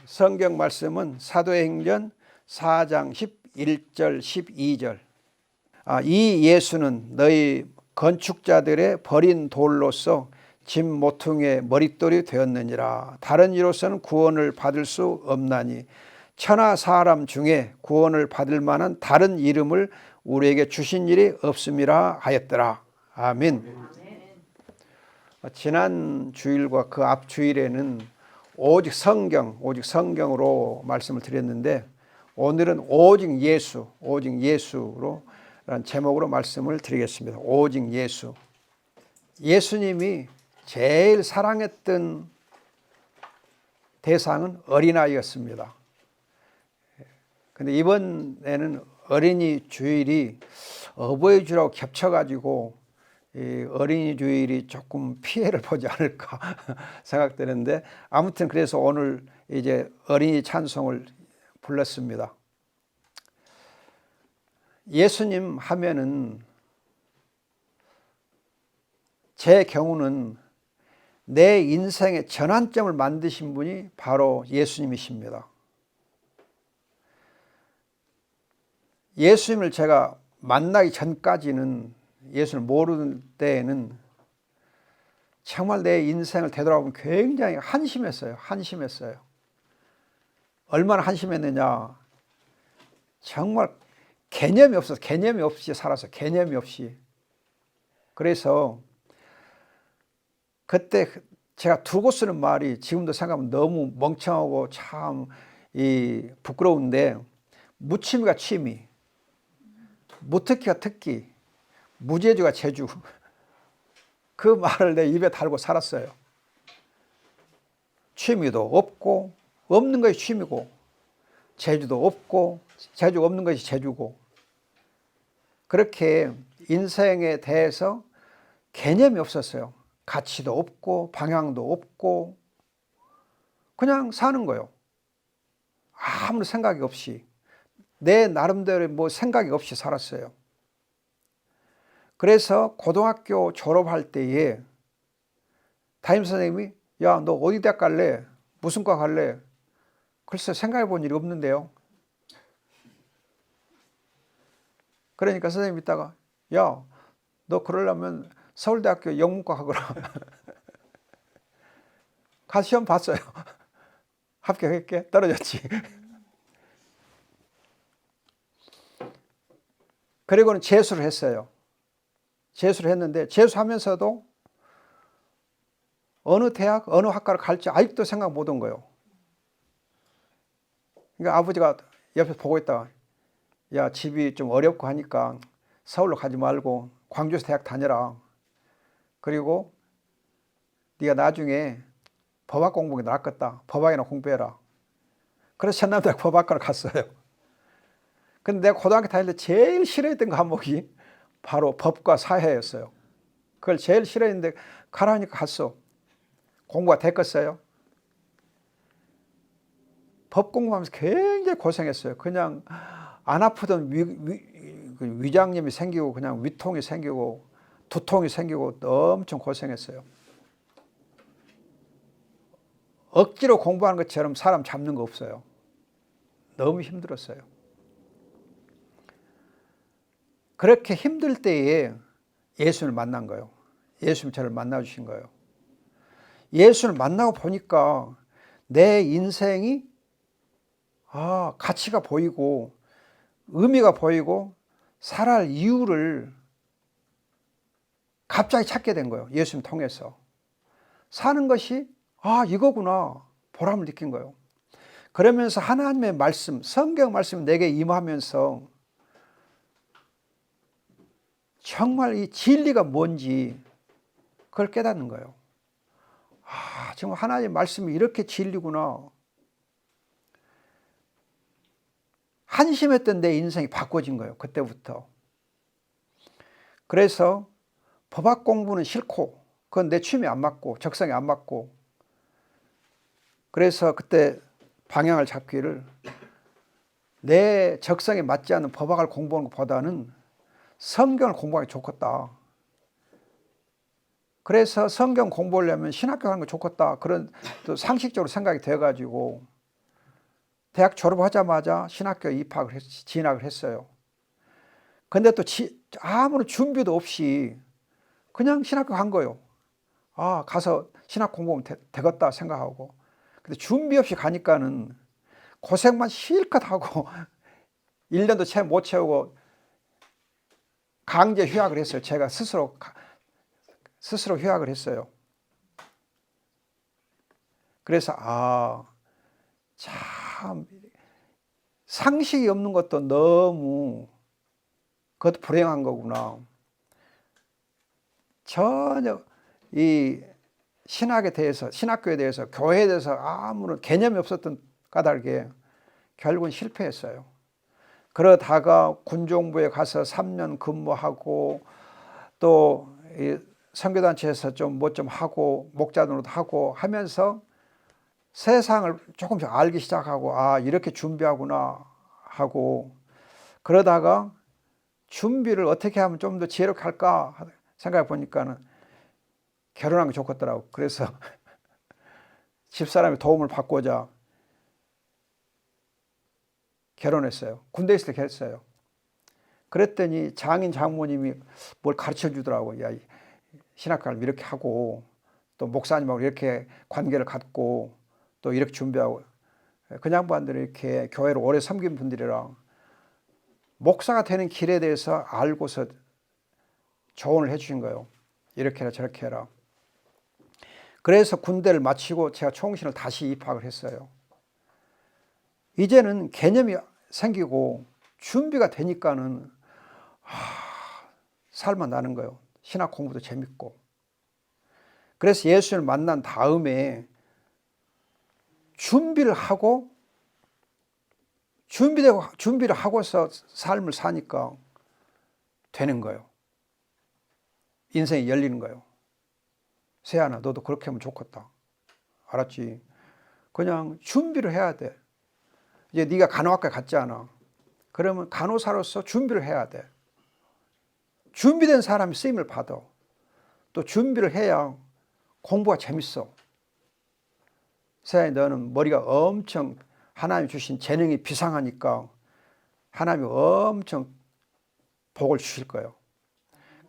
성경 말씀은 사도행전 4장 11절 12절. 이 예수는 너희 건축자들의 버린 돌로서 집 모퉁이의 머릿돌이 되었느니라. 다른 이로서는 구원을 받을 수 없나니 천하 사람 중에 구원을 받을 만한 다른 이름을 우리에게 주신 일이 없음이라 하였더라. 아멘. 지난 주일과 그 앞 주일에는 오직 성경으로 말씀을 드렸는데, 오늘은 오직 예수로 라는 제목으로 말씀을 드리겠습니다. 오직 예수. 예수님이 제일 사랑했던 대상은 어린아이였습니다. 근데 이번에는 어린이 주일이 어버이 주일하고 겹쳐가지고 이 어린이 주일이 조금 피해를 보지 않을까 생각되는데, 아무튼 그래서 오늘 이제 어린이 찬송을 불렀습니다. 예수님 하면은 제 경우는 내 인생의 전환점을 만드신 분이 바로 예수님이십니다. 예수님을 제가 만나기 전까지는, 예수를 모르는 때에는 정말 내 인생을 되돌아보면 굉장히 한심했어요. 얼마나 한심했느냐. 정말 개념이 없이 살아서 개념이 없이. 그래서 그때 제가 두고 쓰는 말이 지금도 생각하면 너무 멍청하고 참 부끄러운데, 무취미가 취미, 무특기가 특기, 무재주가 재주. 그 말을 내 입에 달고 살았어요. 취미도 없고, 없는 것이 취미고, 재주도 없고, 재주가 없는 것이 재주고, 그렇게 인생에 대해서 개념이 없었어요. 가치도 없고 방향도 없고 그냥 사는 거예요. 아무런 생각이 없이, 내 나름대로 뭐 생각이 없이 살았어요. 그래서 고등학교 졸업할 때에 담임선생님이 야, 너 어디 대학 갈래? 무슨 과 갈래? 글쎄 생각해 본 일이 없는데요. 그러니까 선생님이 있다가 야, 너 그러려면 서울대학교 영문과 가거라. 가서 시험 봤어요. 합격했게? 떨어졌지. 그리고는 재수를 했어요. 재수를 했는데, 재수하면서도 어느 대학, 어느 학과를 갈지 아직도 생각 못 한 거예요. 그러니까 아버지가 옆에서 보고 있다가 야, 집이 좀 어렵고 하니까 서울로 가지 말고 광주에서 대학 다녀라. 그리고 네가 나중에 법학 공부가 낫겠다. 법학이나 공부해라. 그래서 전남대학 법학과를 갔어요. 근데 내가 고등학교 다닐 때 제일 싫어했던 과목이 바로 법과 사회였어요. 그걸 제일 싫어했는데 가라니까 갔어. 공부가 됐겠어요? 법 공부하면서 굉장히 고생했어요. 그냥 안 아프던 위장염이 생기고 그냥 위통이 생기고 두통이 생기고 엄청 고생했어요. 억지로 공부하는 것처럼 사람 잡는 거 없어요. 너무 힘들었어요. 그렇게 힘들 때에 예수를 만난 거예요. 예수님 저를 만나주신 거예요. 예수를 만나고 보니까 내 인생이 가치가 보이고 의미가 보이고 살아갈 이유를 갑자기 찾게 된 거예요. 예수님 통해서. 사는 것이 이거구나 보람을 느낀 거예요. 그러면서 하나님의 말씀, 성경 말씀 내게 임하면서 정말 이 진리가 뭔지 그걸 깨닫는 거예요. 정말 하나님의 말씀이 이렇게 진리구나. 한심했던 내 인생이 바꿔진 거예요. 그때부터. 그래서 법학 공부는 싫고 그건 내 취미에 안 맞고 적성에 안 맞고, 그래서 그때 방향을 잡기를 내 적성에 맞지 않는 법학을 공부하는 것보다는 성경을 공부하기 좋겠다. 그래서 성경 공부하려면 신학교 가는 거 좋겠다. 그런 또 상식적으로 생각이 돼가지고 대학 졸업하자마자 신학교에 진학을 했어요. 근데 또 아무런 준비도 없이 그냥 신학교 간 거예요. 아, 가서 신학 공부하면 되겠다 생각하고. 근데 준비 없이 가니까는 고생만 실컷 하고 1년도 채 못 채우고 강제 휴학을 했어요. 제가 스스로 휴학을 했어요. 그래서 참 상식이 없는 것도 너무 그것도 불행한 거구나. 전혀 이 신학에 대해서, 신학교에 대해서, 교회에 대해서 아무런 개념이 없었던 까닭에 결국은 실패했어요. 그러다가 군종부에 가서 3년 근무하고 또 선교단체에서 좀 하고 목자노릇 하고 하면서 세상을 조금씩 알기 시작하고 이렇게 준비하구나 하고, 그러다가 준비를 어떻게 하면 좀 더 지혜롭게 할까 생각해 보니까는 결혼하는 게 좋겠더라고. 그래서 집사람의 도움을 받고자 결혼했어요. 군대에 있을 때 했어요. 그랬더니 장인 장모님이 뭘 가르쳐 주더라고. 야, 신학교를 이렇게 하고 또 목사님하고 이렇게 관계를 갖고 또 이렇게 준비하고, 그 양반들이 이렇게 교회를 오래 섬긴 분들이랑 목사가 되는 길에 대해서 알고서 조언을 해 주신 거예요. 이렇게 해라 저렇게 해라. 그래서 군대를 마치고 제가 총신을 다시 입학을 했어요. 이제는 개념이 생기고 준비가 되니까는 살만 나는 거예요. 신학 공부도 재밌고. 그래서 예수를 만난 다음에 준비를 하고서 삶을 사니까 되는 거예요. 인생이 열리는 거예요. 세연아, 너도 그렇게 하면 좋겠다. 알았지? 그냥 준비를 해야 돼. 이제 네가 간호학과에 갔잖아. 그러면 간호사로서 준비를 해야 돼. 준비된 사람이 쓰임을 받아. 또 준비를 해야 공부가 재밌어. 세연이, 너는 머리가 엄청 하나님이 주신 재능이 비상하니까 하나님이 엄청 복을 주실 거예요.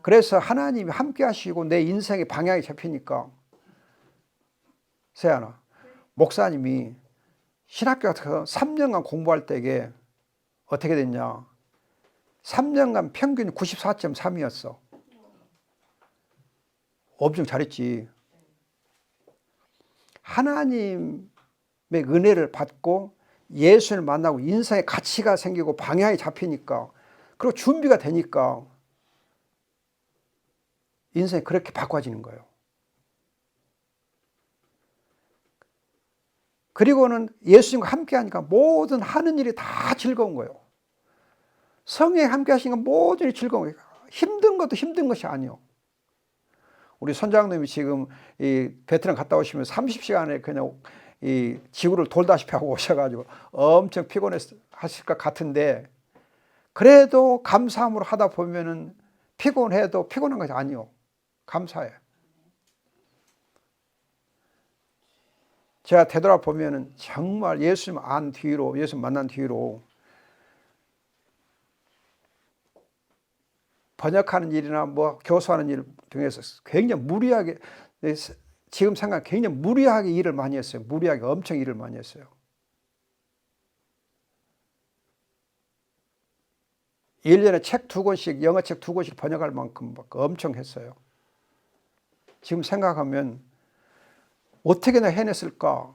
그래서 하나님이 함께 하시고 내 인생의 방향이 잡히니까, 세연아, 목사님이 신학교 가서 3년간 공부할 때에 어떻게 됐냐? 3년간 평균 94.3이었어. 엄청 잘했지. 하나님의 은혜를 받고 예수를 만나고 인생의 가치가 생기고 방향이 잡히니까, 그리고 준비가 되니까 인생이 그렇게 바꿔지는 거예요. 그리고는 예수님과 함께 하니까 모든 하는 일이 다 즐거운 거예요. 성령이 함께 하시니까 모든 일이 즐거운 거예요. 힘든 것도 힘든 것이 아니요. 우리 선장님이 지금 이 베트남 갔다 오시면 30시간에 그냥 이 지구를 돌다시피 하고 오셔가지고 엄청 피곤하실 것 같은데, 그래도 감사함으로 하다 보면은 피곤해도 피곤한 것이 아니요. 감사해. 제가 되돌아보면은 정말 예수 만난 뒤로 번역하는 일이나 교수하는 일 등에서 굉장히 무리하게, 지금 생각 굉장히 무리하게 일을 많이 했어요. 무리하게 엄청 일을 많이 했어요. 1년에 책 2권씩, 영어책 2권씩 번역할 만큼 엄청 했어요. 지금 생각하면 어떻게 내가 해냈을까?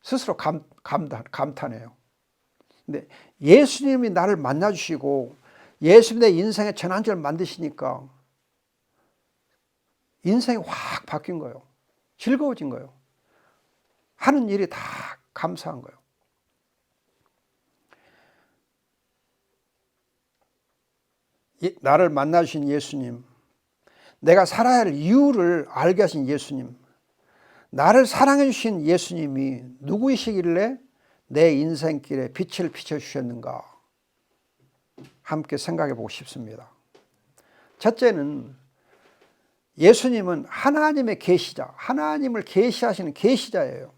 스스로 감탄해요. 근데 예수님이 나를 만나주시고 예수님이 내 인생의 전환점을 만드시니까 인생이 확 바뀐 거예요. 즐거워진 거예요. 하는 일이 다 감사한 거예요. 나를 만나주신 예수님, 내가 살아야 할 이유를 알게 하신 예수님, 나를 사랑해 주신 예수님이 누구이시길래 내 인생길에 빛을 비춰주셨는가 함께 생각해 보고 싶습니다. 첫째는 예수님은 하나님의 계시자, 하나님을 계시하시는 계시자예요.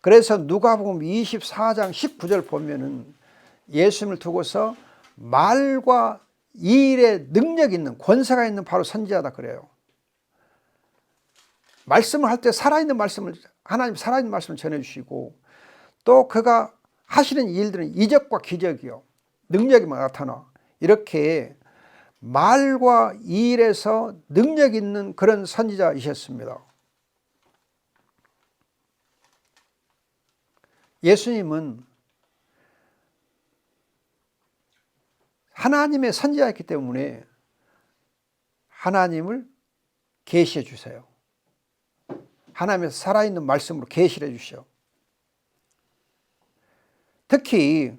그래서 누가복음 24장 19절 보면은 예수님을 두고서 말과 일에 능력 있는, 권세가 있는 바로 선지자다 그래요. 말씀을 할 때 살아있는 말씀을, 하나님 살아있는 말씀을 전해주시고, 또 그가 하시는 일들은 이적과 기적이요, 능력이 나타나, 이렇게 말과 일에서 능력 있는 그런 선지자이셨습니다. 예수님은 하나님의 선지자였기 때문에 하나님을 계시해 주세요. 하나님의 살아있는 말씀으로 계시해 주시오. 특히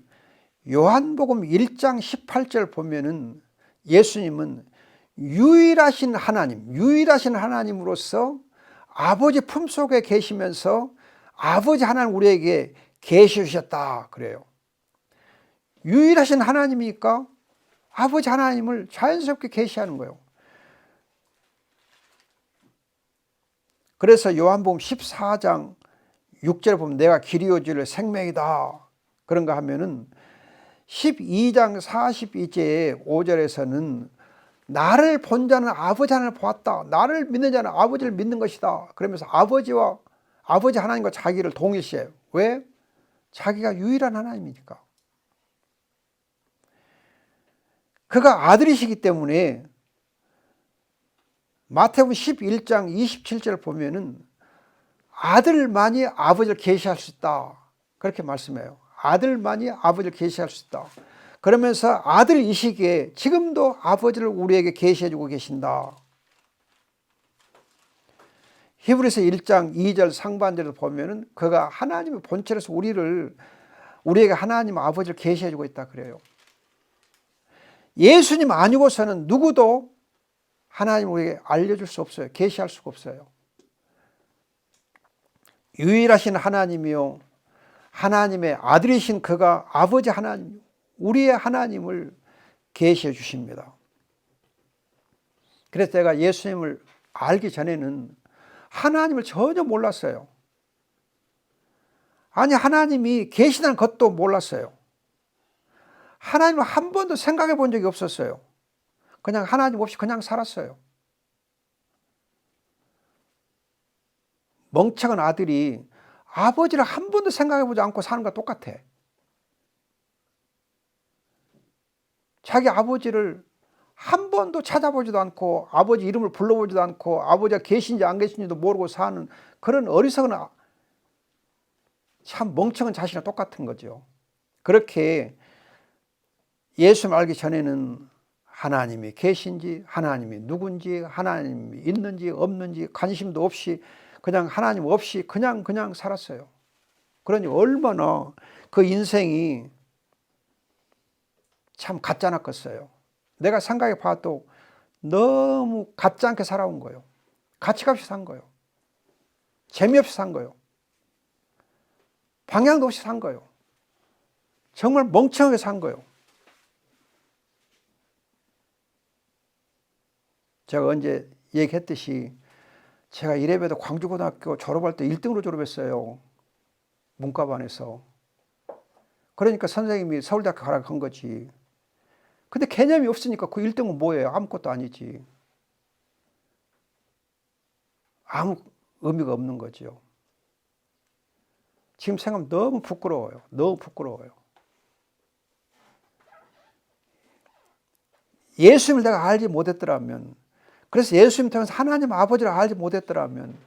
요한복음 1장 18절 보면은 예수님은 유일하신 하나님으로서 아버지 품속에 계시면서 아버지 하나님 우리에게 계시해 주셨다 그래요. 유일하신 하나님이니까 아버지 하나님을 자연스럽게 계시하는 거예요. 그래서 요한복음 14장 6절에 보면 내가 길이요 진리요 생명이다 그런가 하면은 12장 42절 5절에서는 나를 본 자는 아버지 하나님을 보았다. 나를 믿는 자는 아버지를 믿는 것이다. 그러면서 아버지 하나님과 자기를 동일시해요. 왜? 자기가 유일한 하나님이니까. 그가 아들이시기 때문에 마태복음 11장 27절 보면은 아들만이 아버지를 계시할 수 있다. 그렇게 말씀해요. 아들만이 아버지를 계시할 수 있다. 그러면서 아들이시기에 지금도 아버지를 우리에게 계시해 주고 계신다. 히브리서 1장 2절 상반절을 보면은 그가 하나님의 본체로서 우리에게 하나님 아버지를 계시해 주고 있다 그래요. 예수님 아니고서는 누구도 하나님 우리에게 알려줄 수 없어요. 계시할 수가 없어요. 유일하신 하나님이요, 하나님의 아들이신 그가 아버지 하나님, 우리의 하나님을 계시해 주십니다. 그래서 제가 예수님을 알기 전에는 하나님을 전혀 몰랐어요. 아니, 하나님이 계시다는 것도 몰랐어요. 하나님을 한 번도 생각해 본 적이 없었어요. 그냥 하나님 없이 그냥 살았어요. 멍청한 아들이 아버지를 한 번도 생각해 보지 않고 사는 것과 똑같아. 자기 아버지를 한 번도 찾아보지도 않고 아버지 이름을 불러보지도 않고 아버지가 계신지 안 계신지도 모르고 사는 그런 어리석은 참 멍청한 자신과 똑같은 거죠. 그렇게 예수를 알기 전에는 하나님이 계신지, 하나님이 누군지, 하나님이 있는지 없는지 관심도 없이 그냥 하나님 없이 그냥 살았어요. 그러니 얼마나 그 인생이 참 가짜났겠어요. 내가 생각해 봐도 너무 가짜 않게 살아온 거예요. 가치가 없이 산 거예요. 재미없이 산 거예요. 방향도 없이 산 거예요. 정말 멍청하게 산 거예요. 제가 언제 얘기했듯이 제가 이래봬도 광주고등학교 졸업할 때 1등으로 졸업했어요. 문과반에서. 그러니까 선생님이 서울대학교 가라고 한 거지. 근데 개념이 없으니까 그 1등은 뭐예요? 아무것도 아니지. 아무 의미가 없는 거죠. 지금 생각하면 너무 부끄러워요. 너무 부끄러워요. 예수님을 내가 알지 못했더라면, 그래서 예수님 통해서 하나님 아버지를 알지 못했더라면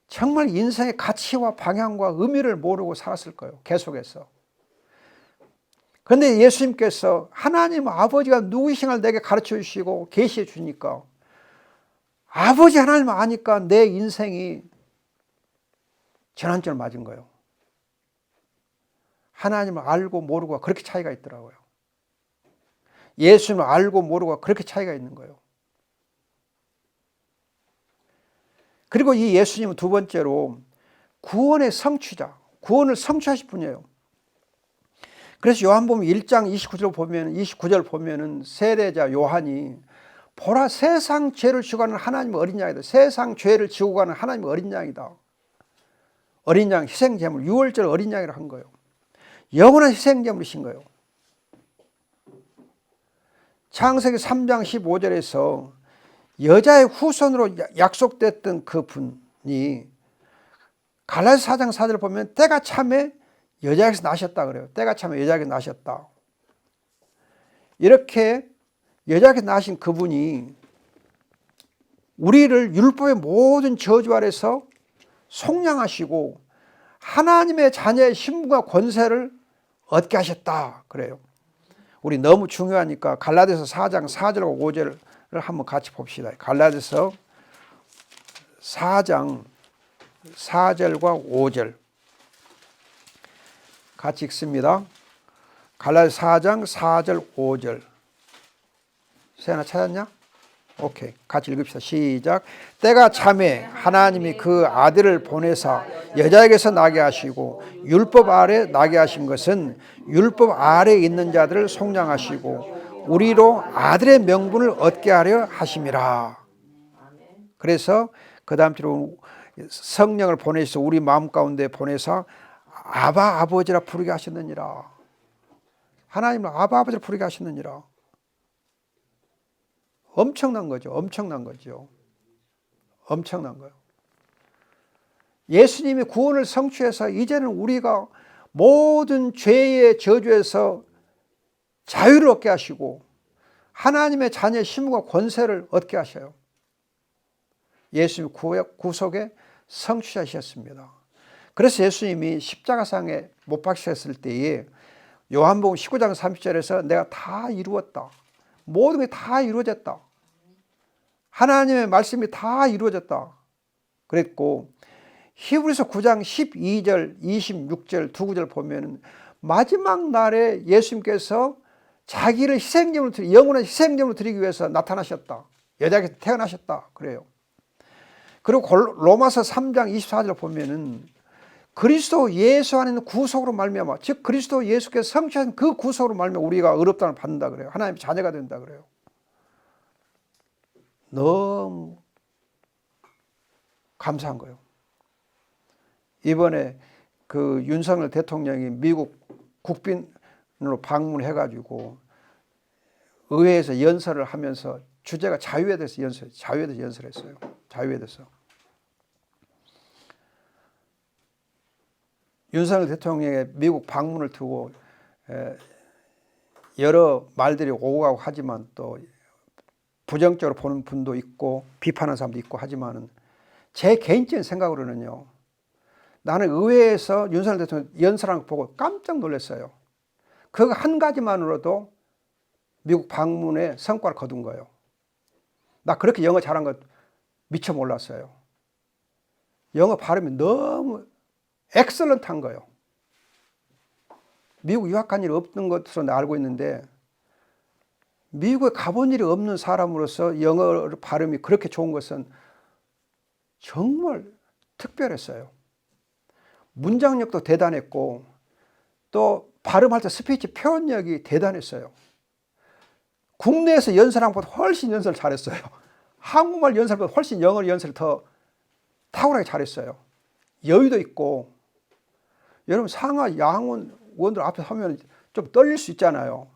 정말 인생의 가치와 방향과 의미를 모르고 살았을 거예요. 계속해서. 그런데 예수님께서 하나님 아버지가 누구이신가를 내게 가르쳐 주시고 계시해 주니까 아버지 하나님 아니까 내 인생이 전환점을 맞은 거예요. 하나님을 알고 모르고가 그렇게 차이가 있더라고요. 예수님을 알고 모르고가 그렇게 차이가 있는 거예요. 그리고 이 예수님은 두 번째로 구원의 성취자, 구원을 성취하실 분이에요. 그래서 요한복음 1장 29절 보면은 세례자 요한이 보라 세상 죄를 지고 가는 하나님의 어린 양이다. 세상 죄를 지고 가는 하나님의 어린 양이다. 어린 양 희생제물, 유월절 어린 양이라 한 거예요. 영원한 희생제물이신 거예요. 창세기 3장 15절에서 여자의 후손으로 약속됐던 그 분이 갈라디아 4장 4절을 보면 때가 참에 여자에게서 나셨다 그래요. 때가 참에 여자에게서 나셨다. 이렇게 여자에게서 나신 그분이 우리를 율법의 모든 저주 아래서 속량하시고 하나님의 자녀의 신분과 권세를 얻게 하셨다 그래요. 우리 너무 중요하니까 갈라디아서 4장 4절과 5절을 한번 같이 봅시다. 갈라디아서 4장 4절과 5절 같이 읽습니다. 갈라디아서 4장 4절 5절. 세연아 찾았냐? 오케이. 같이 읽읍시다. 시작. 때가 참에 하나님이 그 아들을 보내사 여자에게서 나게 하시고 율법 아래 나게 하신 것은 율법 아래 있는 자들을 속량하시고 우리로 아들의 명분을 얻게 하려 하심이라. 그래서 그 다음 주로 성령을 보내셔서 우리 마음 가운데 보내사 아바 아버지라 부르게 하셨느니라. 하나님을 아바 아버지라 부르게 하셨느니라. 엄청난 거죠. 엄청난 거죠. 엄청난 거예요. 예수님이 구원을 성취해서 이제는 우리가 모든 죄의 저주에서 자유를 얻게 하시고 하나님의 자녀의 힘과 권세를 얻게 하셔요. 예수님 구속의 성취자셨습니다. 그래서 예수님이 십자가상에 못 박히셨을 때에 요한복음 19장 30절에서 내가 다 이루었다. 모든 게 다 이루어졌다. 하나님의 말씀이 다 이루어졌다. 그랬고 히브리서 9장 12절 26절 두 구절 보면 마지막 날에 예수님께서 자기를 희생제물로 영원한 희생제물로 드리기 위해서 나타나셨다. 여자에게서 태어나셨다. 그래요. 그리고 로마서 3장 24절 보면은 그리스도 예수 안에 있는 구속으로 말미암아 즉 그리스도 예수께서 성취하신 그 구속으로 말미암아 우리가 의롭다는 받는다 그래요. 하나님의 자녀가 된다 그래요. 너무 감사한 거예요. 이번에 그 윤석열 대통령이 미국 국빈으로 방문해 가지고 의회에서 연설을 하면서 주제가 자유에 대해서 연설했어요. 자유에 대해서. 윤석열 대통령의 미국 방문을 두고 여러 말들이 오고 가고 하지만 또 부정적으로 보는 분도 있고 비판하는 사람도 있고 하지만 제 개인적인 생각으로는요. 나는 의회에서 윤석열 대통령 연설하는 거 보고 깜짝 놀랐어요. 그 한 가지만으로도 미국 방문에 성과를 거둔 거예요. 나 그렇게 영어 잘한 거 미처 몰랐어요. 영어 발음이 너무 엑셀런트한 거예요. 미국 유학한 일이 없는 것으로 나 알고 있는데 미국에 가본 일이 없는 사람으로서 영어 발음이 그렇게 좋은 것은 정말 특별했어요. 문장력도 대단했고 또 발음할 때 스피치 표현력이 대단했어요. 국내에서 연설한 것보다 훨씬 연설을 잘했어요. 한국말 연설보다 훨씬 영어 연설을 더 탁월하게 잘했어요. 여유도 있고 여러분 상하 양원 의원들 앞에 서면 좀 떨릴 수 있잖아요.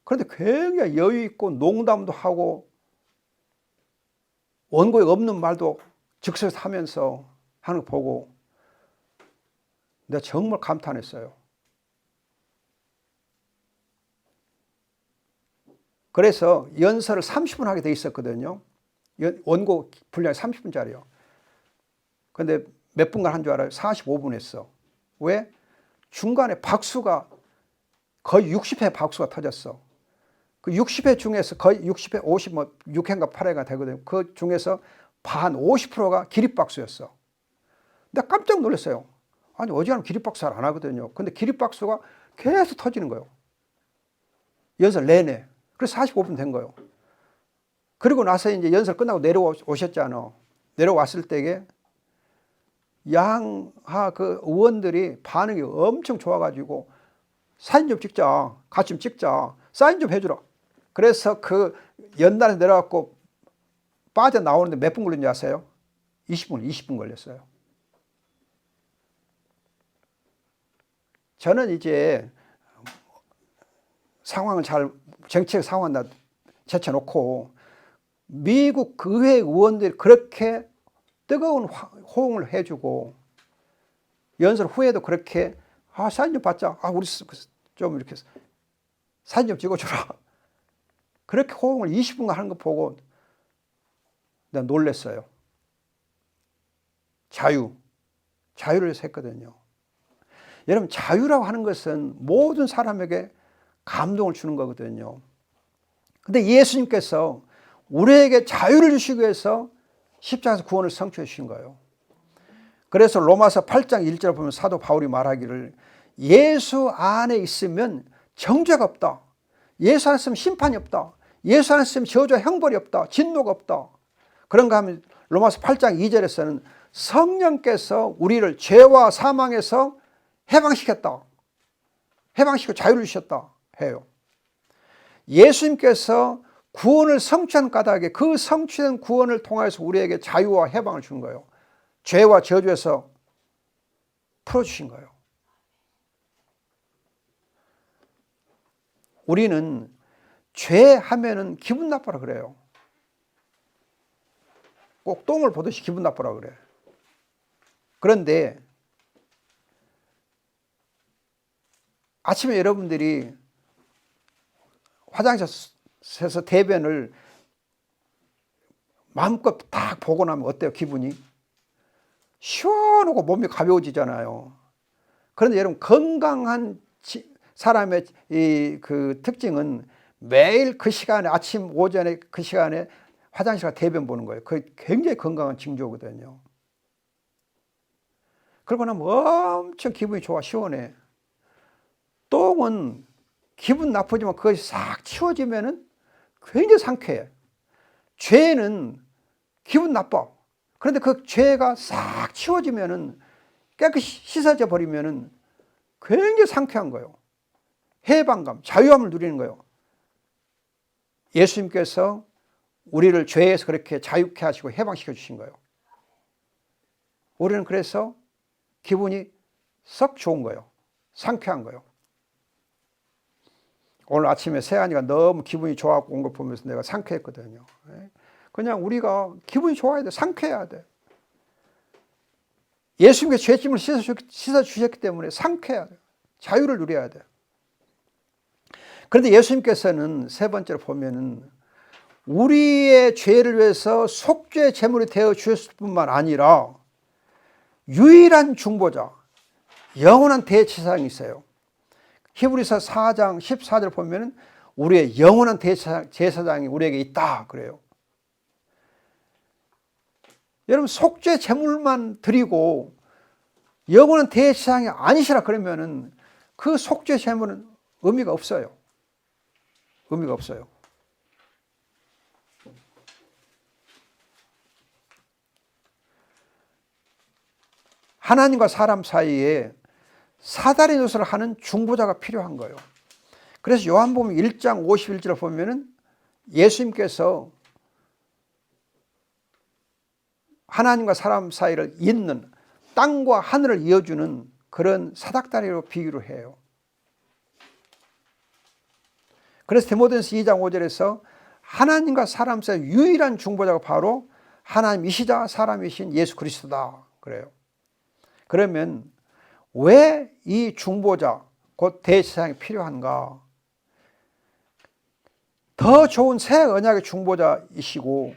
그런데 굉장히 여유 있고 농담도 하고 원고에 없는 말도 즉석에서 하면서 하는 거 보고 내가 정말 감탄했어요. 그래서 연설을 30분 하게 돼 있었거든요. 원고 분량이 30분짜리요. 근데 몇 분간 한 줄 알아요? 45분 했어. 왜? 중간에 박수가 거의 60회 박수가 터졌어. 그 60회 중에서 거의 60회 56회인가 8회가 되거든요. 그 중에서 반 50%가 기립박수였어. 내가 깜짝 놀랐어요. 아니 어지간하면 기립박수 잘 안 하거든요. 근데 기립박수가 계속 터지는 거예요. 연설 내내. 그래서 45분 된 거예요. 그리고 나서 이제 연설 끝나고 내려오셨잖아. 내려왔을 때에 양하 그 의원들이 반응이 엄청 좋아가지고 사진 좀 찍자. 같이 좀 찍자. 사인 좀 해주라. 그래서 그 연단에 내려갖고 빠져나오는데 몇 분 걸린 줄 아세요? 20분 걸렸어요. 저는 이제 상황을 정치적 상황을 다 제쳐놓고 미국 의회 의원들이 그렇게 뜨거운 호응을 해주고 연설 후에도 그렇게 사진 좀 받자. 우리 좀 이렇게 사진 좀 찍어주라. 그렇게 호응을 20분간 하는 거 보고 내가 놀랐어요. 자유를 위해서 했거든요. 여러분, 자유라고 하는 것은 모든 사람에게 감동을 주는 거거든요. 근데 예수님께서 우리에게 자유를 주시기 위해서 십자가에서 구원을 성취해 주신 거예요. 그래서 로마서 8장 1절 보면 사도 바울이 말하기를 예수 안에 있으면 정죄가 없다. 예수 안에 있으면 심판이 없다. 예수 안에 있으면 저주와 형벌이 없다. 진노가 없다. 그런가 하면 로마서 8장 2절에서는 성령께서 우리를 죄와 사망에서 해방시켰다. 해방시키고 자유를 주셨다 해요. 예수님께서 구원을 성취한 까닭에 그 성취된 구원을 통해서 우리에게 자유와 해방을 주는 거예요. 죄와 저주에서 풀어주신 거예요. 우리는 죄하면은 기분 나쁘라 그래요. 꼭 똥을 보듯이 기분 나쁘라 그래. 그런데 아침에 여러분들이 화장실에서 대변을 마음껏 딱 보고 나면 어때요? 기분이? 시원하고 몸이 가벼워지잖아요. 그런데 여러분, 건강한 사람의 그 특징은 매일 그 시간에, 아침 오전에 그 시간에 화장실 가서 대변 보는 거예요. 그게 굉장히 건강한 징조거든요. 그러고 나면 엄청 기분이 좋아, 시원해. 똥은 기분 나쁘지만 그것이 싹 치워지면은 굉장히 상쾌해. 죄는 기분 나빠. 그런데 그 죄가 싹 치워지면은 깨끗이 씻어져 버리면은 굉장히 상쾌한 거예요. 해방감, 자유함을 누리는 거예요. 예수님께서 우리를 죄에서 그렇게 자유케 하시고 해방시켜 주신 거예요. 우리는 그래서 기분이 썩 좋은 거예요. 상쾌한 거예요. 오늘 아침에 세안이가 너무 기분이 좋아갖고 온 걸 보면서 내가 상쾌했거든요. 그냥 우리가 기분이 좋아야 돼. 상쾌해야 돼. 예수님께서 죄짐을 씻어주셨기 때문에 상쾌해야 돼. 자유를 누려야 돼. 그런데 예수님께서는 세 번째로 보면은 우리의 죄를 위해서 속죄 제물이 되어 주셨을 뿐만 아니라 유일한 중보자, 영원한 대제사장이 있어요. 히브리서 4장 14절 보면은 우리의 영원한 대제사장이 우리에게 있다 그래요. 여러분, 속죄 제물만 드리고 영원한 대제사장이 아니시라 그러면은 그 속죄 제물은 의미가 없어요. 의미가 없어요. 하나님과 사람 사이에 사다리 노릇을 하는 중보자가 필요한 거예요. 그래서 요한복음 1장 51절을 보면은 예수님께서 하나님과 사람 사이를 잇는 땅과 하늘을 이어주는 그런 사닥다리로 비유를 해요. 그래서 디모데전서 2장 5절에서 하나님과 사람 사이 유일한 중보자가 바로 하나님이시자 사람이신 예수 그리스도다 그래요. 그러면 왜 이 중보자 곧 대제사장이 필요한가? 더 좋은 새 언약의 중보자이시고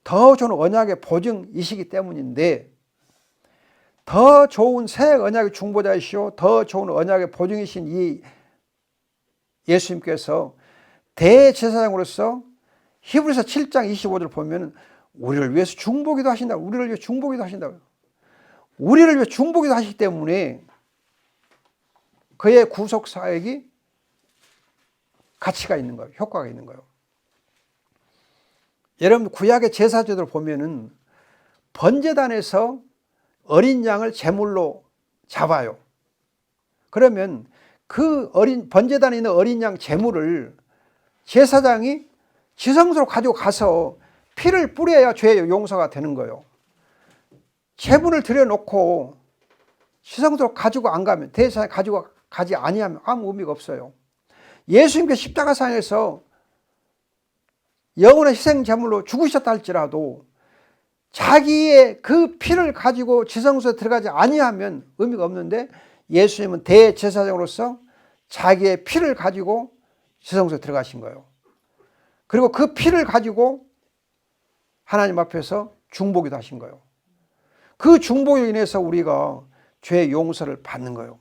더 좋은 언약의 보증이시기 때문인데, 더 좋은 새 언약의 중보자이시오 더 좋은 언약의 보증이신 이 예수님께서 대제사장으로서 히브리서 7장 25절 보면 우리를 위해서 중보기도 하신다. 우리를 위해 중보기도 하신다. 우리를 위해 중보기도 하시기 때문에 그의 구속 사역이 가치가 있는 거예요. 효과가 있는 거예요. 여러분, 구약의 제사제도를 보면은 번제단에서 어린 양을 제물로 잡아요. 그러면 그 번제단에 있는 어린 양 제물을 제사장이 지성소로 가지고 가서 피를 뿌려야 죄의 용서가 되는 거예요. 제물을 드려놓고 지성소로 가지고 안 가면, 대제사장이 가지고 가지 아니하면 아무 의미가 없어요. 예수님께서 십자가상에서 영원한 희생제물로 죽으셨다 할지라도 자기의 그 피를 가지고 지성소에 들어가지 아니하면 의미가 없는데, 예수님은 대제사장으로서 자기의 피를 가지고 지성소에 들어가신 거예요. 그리고 그 피를 가지고 하나님 앞에서 중보기도 하신 거예요. 그 중보로 인해서 우리가 죄의 용서를 받는 거예요.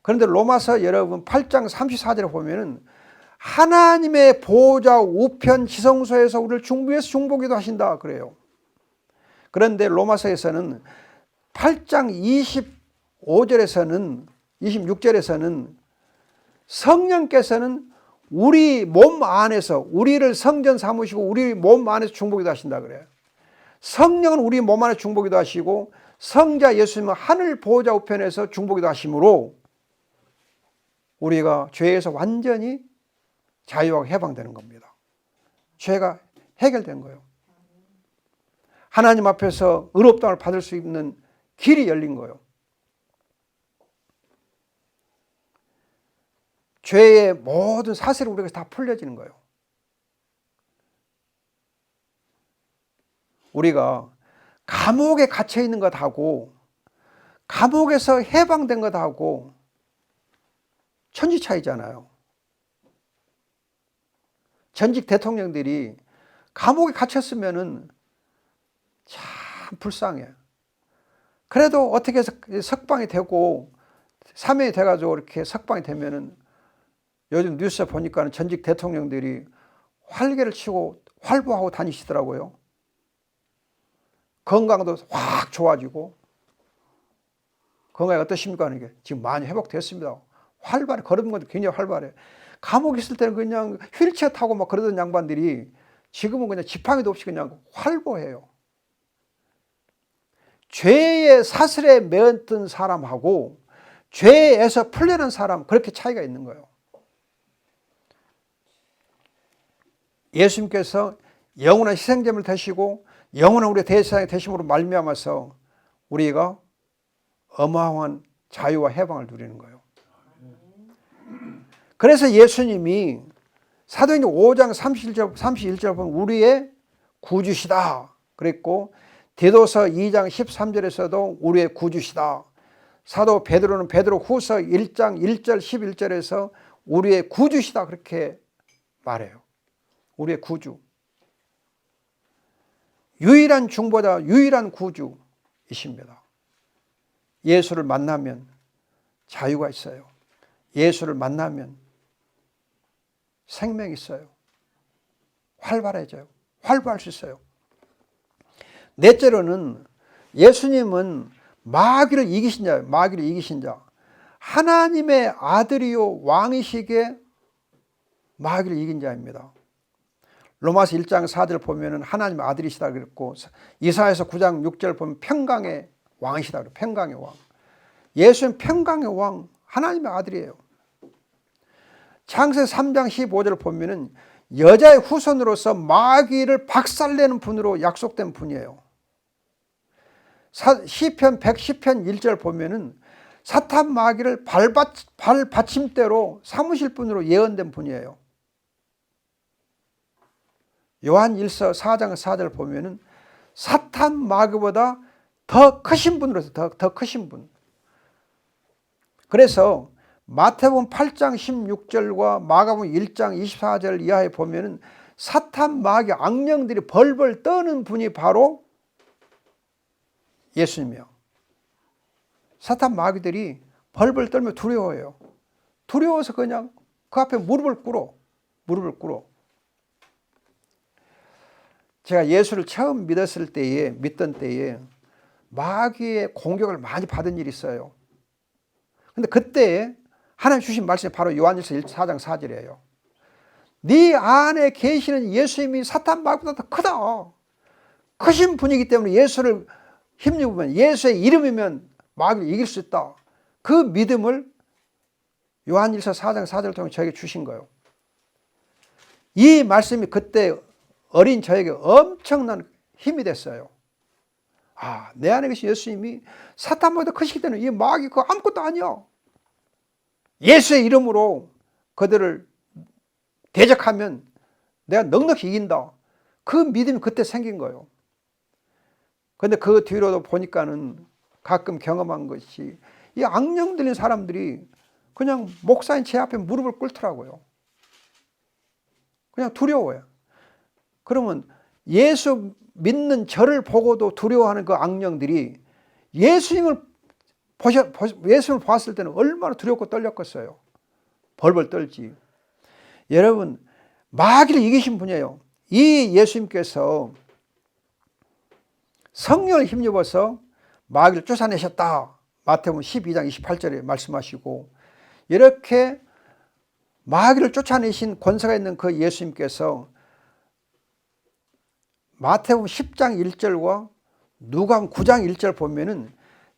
그런데 로마서 여러분 8장 34절에 보면은 하나님의 보호자 우편 지성소에서 우리를 중보해서 중보기도 하신다 그래요. 그런데 로마서에서는 8장 25절에서는 26절에서는 성령께서는 우리 몸 안에서 우리를 성전 삼으시고 우리 몸 안에서 중보기도 하신다 그래요. 성령은 우리 몸 안에 중보기도 하시고 성자 예수님은 하늘 보호자 우편에서 중보기도 하시므로 우리가 죄에서 완전히 자유하고 해방되는 겁니다. 죄가 해결된 거예요. 하나님 앞에서 의롭다함을 받을 수 있는 길이 열린 거예요. 죄의 모든 사슬이 우리가 다 풀려지는 거예요. 우리가 감옥에 갇혀 있는 것하고 감옥에서 해방된 것하고 천지 차이잖아요. 전직 대통령들이 감옥에 갇혔으면은 참 불쌍해. 그래도 어떻게 해서 석방이 되고 사면이 돼가지고 이렇게 석방이 되면은 요즘 뉴스에 보니까는 전직 대통령들이 활개를 치고 활보하고 다니시더라고요. 건강도 확 좋아지고. 건강이 어떠십니까? 이게 지금 많이 회복됐습니다. 활발해. 걸은 것도 굉장히 활발해. 감옥에 있을 때는 그냥 휠체어 타고 막 그러던 양반들이 지금은 그냥 지팡이도 없이 그냥 활보해요. 죄의 사슬에 매었던 사람하고 죄에서 풀려난 사람, 그렇게 차이가 있는 거예요. 예수님께서 영원한 희생제물 되시고 영원한 우리의 대제사장이 되심으로 말미암아서 우리가 어마어마한 자유와 해방을 누리는 거예요. 그래서 예수님이 사도행전 5장 31절 보면 우리의 구주시다 그랬고, 디도서 2장 13절에서도 우리의 구주시다. 사도 베드로는 베드로후서 1장 1절 11절에서 우리의 구주시다 그렇게 말해요. 우리의 구주. 유일한 중보자, 유일한 구주이십니다. 예수를 만나면 자유가 있어요. 예수를 만나면 생명이 있어요. 활발해져요. 활발할 수 있어요. 넷째로는 예수님은 마귀를 이기신 자예요. 마귀를 이기신 자. 하나님의 아들이요 왕이시기에 마귀를 이긴 자입니다. 로마서 1장 4절 보면은 하나님의 아들이시다 그랬고, 이사야서 9장 6절 보면 평강의 왕이시다 그래요. 평강의 왕. 예수는 평강의 왕, 하나님의 아들이에요. 창세기 3장 15절을 보면은 여자의 후손으로서 마귀를 박살내는 분으로 약속된 분이에요. 시편 110편 1절 보면은 사탄 마귀를 발받침대로 삼으실 분으로 예언된 분이에요. 요한 1서 4장 4절 보면은 사탄 마귀보다 더 크신 분으로서 더 크신 분. 그래서 마태복음 8장 16절과 마가복음 1장 24절 이하에 보면은 사탄 마귀 악령들이 벌벌 떠는 분이 바로 예수님이요. 사탄 마귀들이 벌벌 떨며 두려워해요. 두려워서 그냥 그 앞에 무릎을 꿇어. 제가 예수를 처음 믿던 때에 마귀의 공격을 많이 받은 일이 있어요. 근데 그때 하나님 주신 말씀이 바로 요한일서 4장 4절이에요. 네 안에 계시는 예수님이 사탄 마귀보다 더 크다. 크신 분이기 때문에 예수를 힘입으면, 예수의 이름이면 마귀를 이길 수 있다. 그 믿음을 요한일서 4장 4절을 통해 저에게 주신 거예요. 이 말씀이 그때 어린 저에게 엄청난 힘이 됐어요. 아, 내 안에 계신 예수님이 사탄보다 크시기 때문에 이 마귀 그거 아무것도 아니야. 예수의 이름으로 그들을 대적하면 내가 넉넉히 이긴다. 그 믿음이 그때 생긴 거예요. 그런데 그 뒤로도 보니까는 가끔 경험한 것이 이 악령 들린 사람들이 그냥 목사인 제 앞에 무릎을 꿇더라고요. 그냥 두려워요. 그러면 예수 믿는 저를 보고도 두려워하는 그 악령들이 예수님을 봤을 때는 얼마나 두렵고 떨렸겠어요. 벌벌 떨지. 여러분, 마귀를 이기신 분이에요. 이 예수님께서 성령을 힘입어서 마귀를 쫓아내셨다. 마태복음 12장 28절에 말씀하시고, 이렇게 마귀를 쫓아내신 권세가 있는 그 예수님께서 마태복음 10장 1절과 누가복음 9장 1절 보면은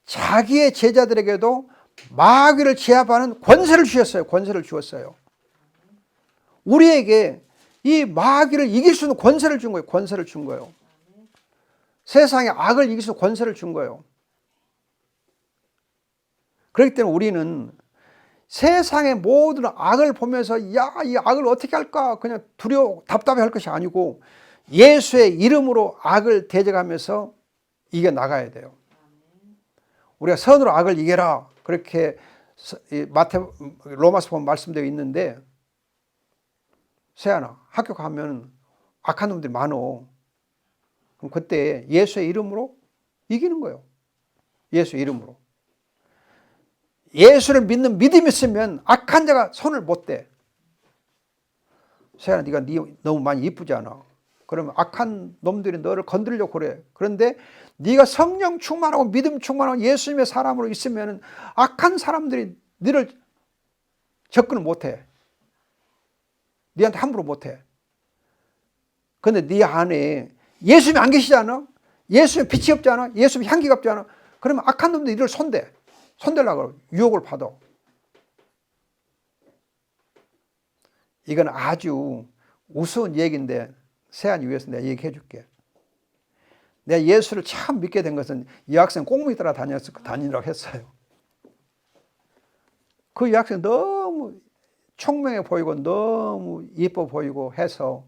자기의 제자들에게도 마귀를 제압하는 권세를 주셨어요. 권세를 주었어요. 우리에게 이 마귀를 이길 수 있는 권세를 준 거예요. 권세를 준 거예요. 세상의 악을 이길 수 있는 권세를 준 거예요. 그렇기 때문에 우리는 세상의 모든 악을 보면서 야, 이 악을 어떻게 할까 그냥 두려워 답답해 할 것이 아니고 예수의 이름으로 악을 대적하면서 이겨나가야 돼요. 우리가 선으로 악을 이겨라 그렇게 로마서 보면 말씀되어 있는데, 세연아 학교 가면 악한 놈들이 많어. 그럼 그때 예수의 이름으로 이기는 거예요. 예수의 이름으로. 예수를 믿는 믿음이 있으면 악한 자가 손을 못 대. 세연아 네가 너무 많이 이쁘지 않아. 그러면 악한 놈들이 너를 건드리려고 그래. 그런데 네가 성령 충만하고 믿음 충만하고 예수님의 사람으로 있으면 악한 사람들이 너를 접근을 못해. 네한테 함부로 못해. 그런데 네 안에 예수님이 안 계시잖아. 예수님 빛이 없잖아. 예수님 향기가 없잖아. 그러면 악한 놈들이 너를 손대려고 유혹을 받아. 이건 아주 우스운 얘기인데 세안이 위해서 내가 얘기해 줄게. 내가 예수를 참 믿게 된 것은 여학생 꽁무니 따라 다니라고 했어요. 그 여학생 너무 총명해 보이고 너무 예뻐 보이고 해서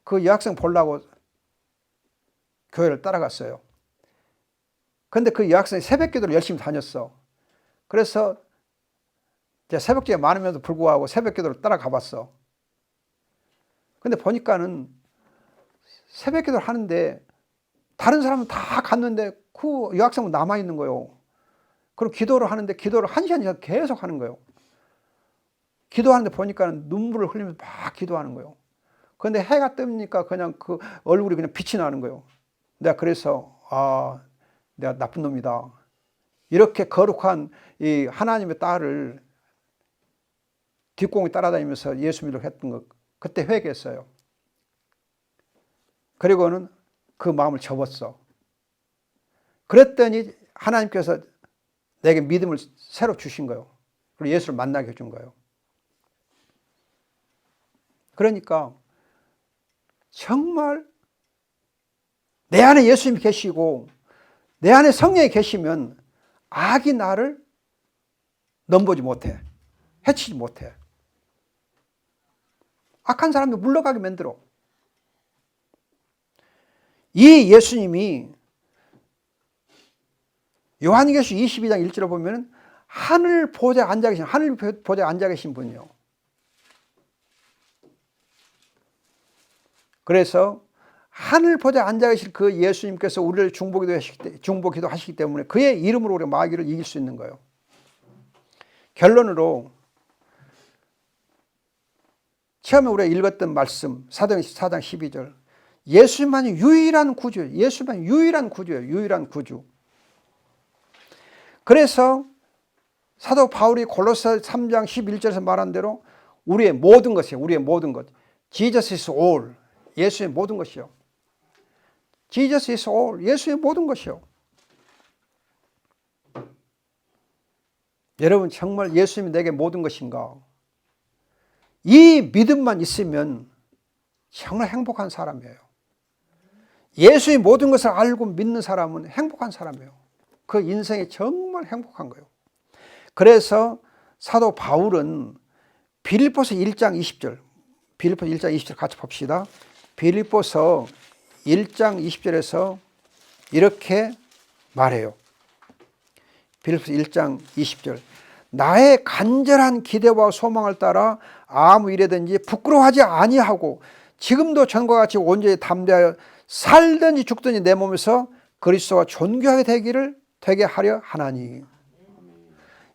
그 여학생 보려고 교회를 따라갔어요. 그런데 그 여학생이 새벽 기도를 열심히 다녔어. 그래서 새벽기도가 많으면서 불구하고 새벽 기도를 따라가 봤어. 근데 보니까는 새벽 기도를 하는데 다른 사람은 다 갔는데 그 여학생은 남아있는 거예요. 그리고 기도를 하는데 기도를 1시간 이상 계속 하는 거예요. 기도하는데 보니까는 눈물을 흘리면서 막 기도하는 거예요. 그런데 해가 뜨니까 그냥 그 얼굴이 그냥 빛이 나는 거예요. 내가 그래서 내가 나쁜 놈이다. 이렇게 거룩한 이 하나님의 딸을 뒷공이 따라다니면서 예수 믿으려고 했던 거 그때 회개했어요. 그리고는 그 마음을 접었어. 그랬더니 하나님께서 내게 믿음을 새로 주신 거예요. 그리고 예수를 만나게 해준 거예요. 그러니까 정말 내 안에 예수님이 계시고 내 안에 성령이 계시면 악이 나를 넘보지 못해. 해치지 못해. 악한 사람도 물러가게 만들어. 이 예수님이 요한계시록 22장 1절에 보면 하늘 보좌에 앉아 계신 분이요. 그래서 하늘 보좌에 앉아 계실 그 예수님께서 우리를 중보기도 하시기 때문에 그의 이름으로 우리가 마귀를 이길 수 있는 거예요. 결론으로 처음에 우리가 읽었던 말씀 사도행전 4장 12절 예수님만이 유일한 구주예요. 예수님만이 유일한 구주예요. 유일한 구주. 그래서 사도 바울이 골로새 3장 11절에서 말한 대로 우리의 모든 것이에요. 우리의 모든 것. Jesus is all. 예수의 모든 것이요. Jesus is all. 예수의 모든 것이요. 여러분 정말 예수님이 내게 모든 것인가? 이 믿음만 있으면 정말 행복한 사람이에요. 예수의 모든 것을 알고 믿는 사람은 행복한 사람이에요. 그 인생이 정말 행복한 거예요. 그래서 사도 바울은 빌립보서 1장 20절, 빌립보서 1장 20절 같이 봅시다. 빌립보서 1장 20절에서 이렇게 말해요. 빌립보서 1장 20절. 나의 간절한 기대와 소망을 따라 아무 일에든지 부끄러워하지 아니하고 지금도 전과 같이 온전히 담대하여 살든지 죽든지 내 몸에서 그리스도와 존귀하게 되게 하려 하나니.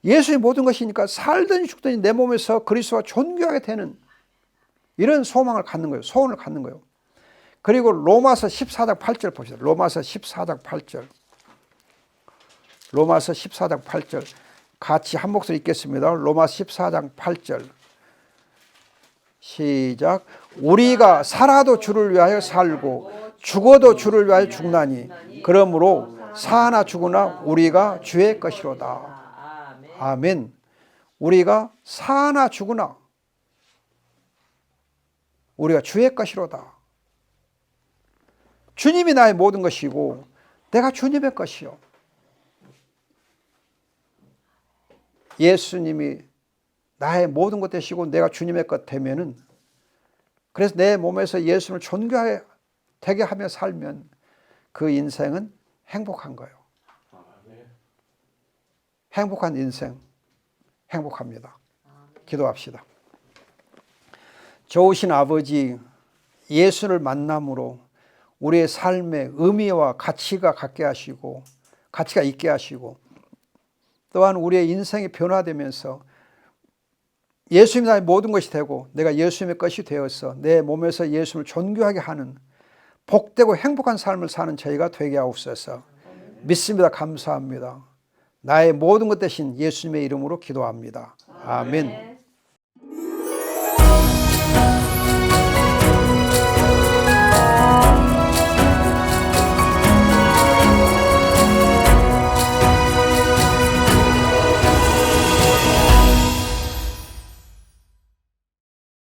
예수의 모든 것이니까 살든지 죽든지 내 몸에서 그리스도와 존귀하게 되는 이런 소망을 갖는 거예요. 소원을 갖는 거예요. 그리고 로마서 14장 8절 봅시다. 로마서 14장 8절. 로마서 14장 8절. 같이 한 목소리 읽겠습니다. 로마서 14장 8절. 시작. 우리가 살아도 주를 위하여 살고 죽어도 주를 위하여 죽나니 그러므로 사나 죽으나 우리가 주의 것이로다. 아멘. 우리가 사나 죽으나 우리가 주의 것이로다. 주님이 나의 모든 것이고 내가 주님의 것이요. 예수님이 나의 모든 것 되시고 내가 주님의 것 되면은, 그래서 내 몸에서 예수님을 존귀하게 되게 하며 살면 그 인생은 행복한 거예요. 행복한 인생, 행복합니다. 기도합시다. 좋으신 아버지, 예수를 만남으로 우리의 삶의 의미와 가치가 갖게 하시고 가치가 있게 하시고 또한 우리의 인생이 변화되면서 예수님이 나의 모든 것이 되고 내가 예수님의 것이 되어서 내 몸에서 예수님을 존귀하게 하는 복되고 행복한 삶을 사는 저희가 되게 하옵소서. 믿습니다. 감사합니다. 나의 모든 것 대신 예수님의 이름으로 기도합니다. 아멘.